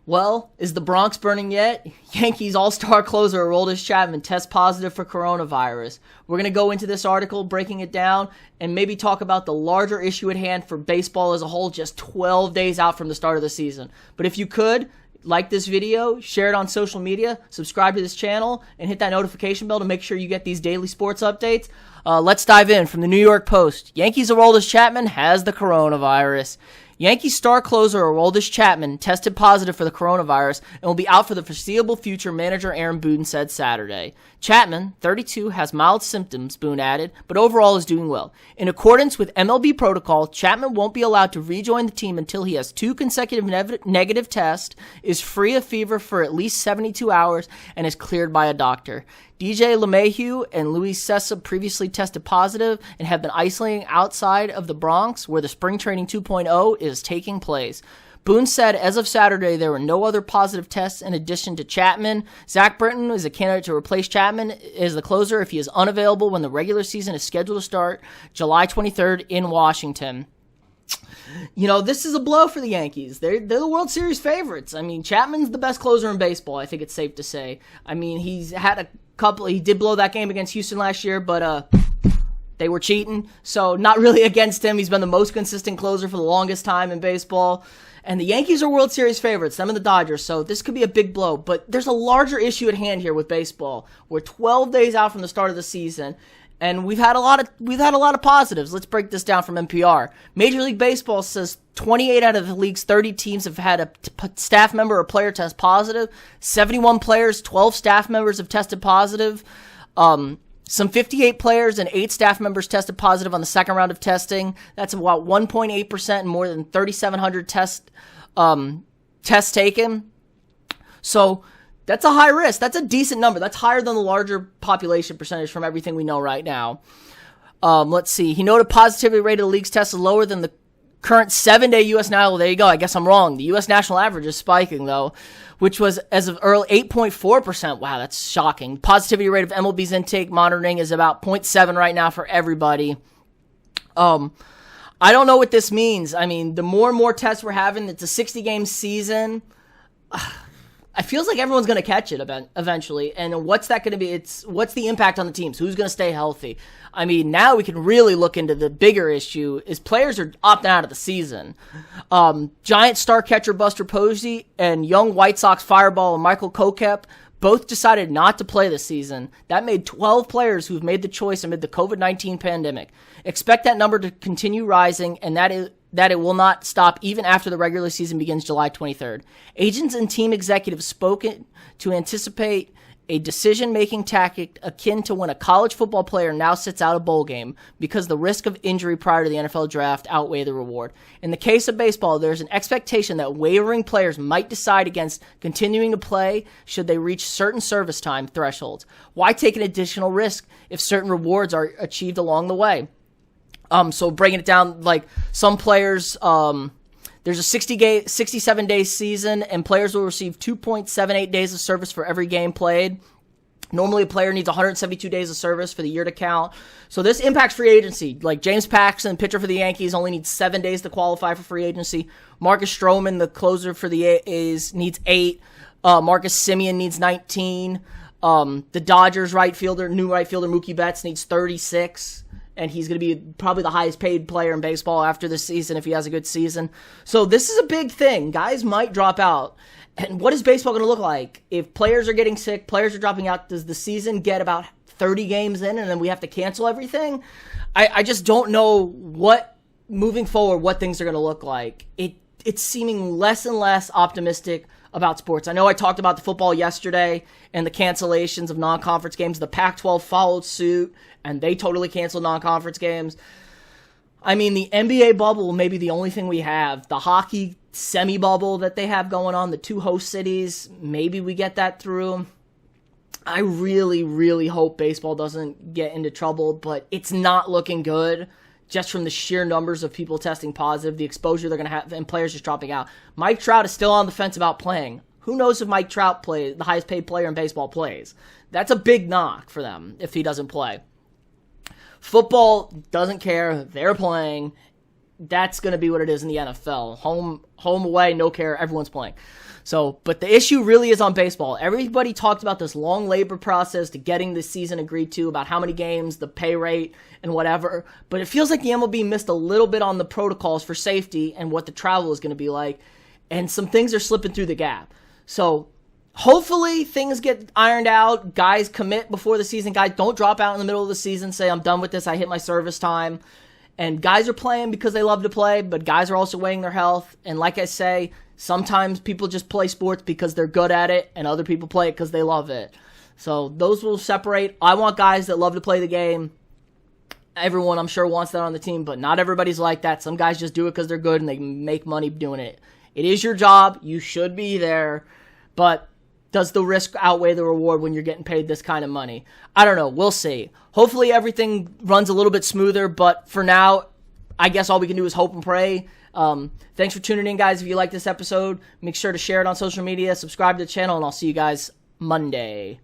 Well, is the Bronx burning yet? Yankees all-star closer Aroldis Chapman tests positive for coronavirus. We're going to go into this article, breaking it down, and maybe talk about the larger issue at hand for baseball as a whole, just 12 days out from the start of the season. But if you could, like this video, share it on social media, subscribe to this channel, and hit that notification bell to make sure you get these daily sports updates. Let's dive in. From the New York Post, Yankees Aroldis Chapman has the coronavirus. Yankees star closer Aroldis Chapman tested positive for the coronavirus and will be out for the foreseeable future, manager Aaron Boone said Saturday. Chapman, 32, has mild symptoms, Boone added, but overall is doing well. In accordance with MLB protocol, Chapman won't be allowed to rejoin the team until he has 2 consecutive negative tests, is free of fever for at least 72 hours, and is cleared by a doctor. DJ LeMahieu and Luis Cessa previously tested positive and have been isolating outside of the Bronx, where the Spring Training 2.0 is taking place. Boone said as of Saturday there were no other positive tests in addition to Chapman. Zach Britton is a candidate to replace Chapman as the closer if he is unavailable when the regular season is scheduled to start July 23rd in Washington. You know, this is a blow for the Yankees. They're the World Series favorites. I mean, Chapman's the best closer in baseball, I think it's safe to say. I mean, he's had a couple, he did blow that game against Houston last year, but they were cheating, so not really against him. He's been the most consistent closer for the longest time in baseball. And the Yankees are World Series favorites, them and the Dodgers, so this could be a big blow. But there's a larger issue at hand here with baseball. We're 12 days out from the start of the season, and we've had a lot of positives. Let's break this down from NPR. Major League Baseball says 28 out of the league's 30 teams have had a staff member or player test positive. 71 players, 12 staff members have tested positive. Some 58 players and 8 staff members tested positive on the second round of testing. That's about 1.8% and more than 3,700 tests taken. So that's a high risk. That's a decent number. That's higher than the larger population percentage from everything we know right now. Let's see. He noted positivity rate of the league's tests is lower than the current 7-day U.S. national. There you go. I guess I'm wrong. The U.S. national average is spiking, though, which was, as of early, 8.4%. Wow, that's shocking. Positivity rate of MLB's intake monitoring is about 0.7 right now for everybody. I don't know what this means. I mean, the more and more tests we're having, it's a 60-game season. It feels like everyone's going to catch it eventually. And what's that going to be? What's the impact on the teams? Who's going to stay healthy? I mean, now we can really look into the bigger issue is players are opting out of the season. Giant star catcher Buster Posey and young White Sox fireball Michael Kokep both decided not to play this season. That made 12 players who've made the choice amid the COVID-19 pandemic. Expect that number to continue rising, and that it will not stop even after the regular season begins July 23rd. Agents and team executives spoken to anticipate a decision-making tactic akin to when a college football player now sits out a bowl game because the risk of injury prior to the NFL draft outweigh the reward. In the case of baseball, there's an expectation that wavering players might decide against continuing to play should they reach certain service time thresholds. Why take an additional risk if certain rewards are achieved along the way? So breaking it down, like some players, there's a 67-day season, and players will receive 2.78 days of service for every game played. Normally, a player needs 172 days of service for the year to count. So this impacts free agency. Like James Paxton, pitcher for the Yankees, only needs 7 days to qualify for free agency. Marcus Stroman, the closer for the A's, needs 8. Marcus Semien needs 19. The Dodgers new right fielder Mookie Betts needs 36. And he's going to be probably the highest paid player in baseball after this season if he has a good season. So this is a big thing. Guys might drop out. And what is baseball going to look like? If players are getting sick, players are dropping out, does the season get about 30 games in and then we have to cancel everything? I just don't know moving forward, what things are going to look like. It's seeming less and less optimistic about sports. I know I talked about the football yesterday and the cancellations of non-conference games. The Pac-12 followed suit, and they totally canceled non-conference games. I mean, the NBA bubble may be the only thing we have. The hockey semi-bubble that they have going on, the 2 host cities, maybe we get that through. I really, really hope baseball doesn't get into trouble, but it's not looking good. Just from the sheer numbers of people testing positive, the exposure they're going to have, and players just dropping out. Mike Trout is still on the fence about playing. Who knows if Mike Trout plays, the highest paid player in baseball, plays? That's a big knock for them if he doesn't play. Football doesn't care. They're playing. that's going to be what it is in the NFL. Home, away, no care, everyone's playing. So, but the issue really is on baseball. Everybody talked about this long labor process to getting this season agreed to, about how many games, the pay rate, and whatever. But it feels like the MLB missed a little bit on the protocols for safety and what the travel is going to be like. And some things are slipping through the gap. So, hopefully things get ironed out. Guys commit before the season. Guys don't drop out in the middle of the season, say, I'm done with this, I hit my service time. And guys are playing because they love to play, but guys are also weighing their health. And like I say, sometimes people just play sports because they're good at it, and other people play it because they love it. So those will separate. I want guys that love to play the game. Everyone, I'm sure, wants that on the team, but not everybody's like that. Some guys just do it because they're good and they make money doing it. It is your job. You should be there. But does the risk outweigh the reward when you're getting paid this kind of money? I don't know. We'll see. Hopefully everything runs a little bit smoother, but for now, I guess all we can do is hope and pray. Thanks for tuning in, guys. If you like this episode, make sure to share it on social media, subscribe to the channel, and I'll see you guys Monday.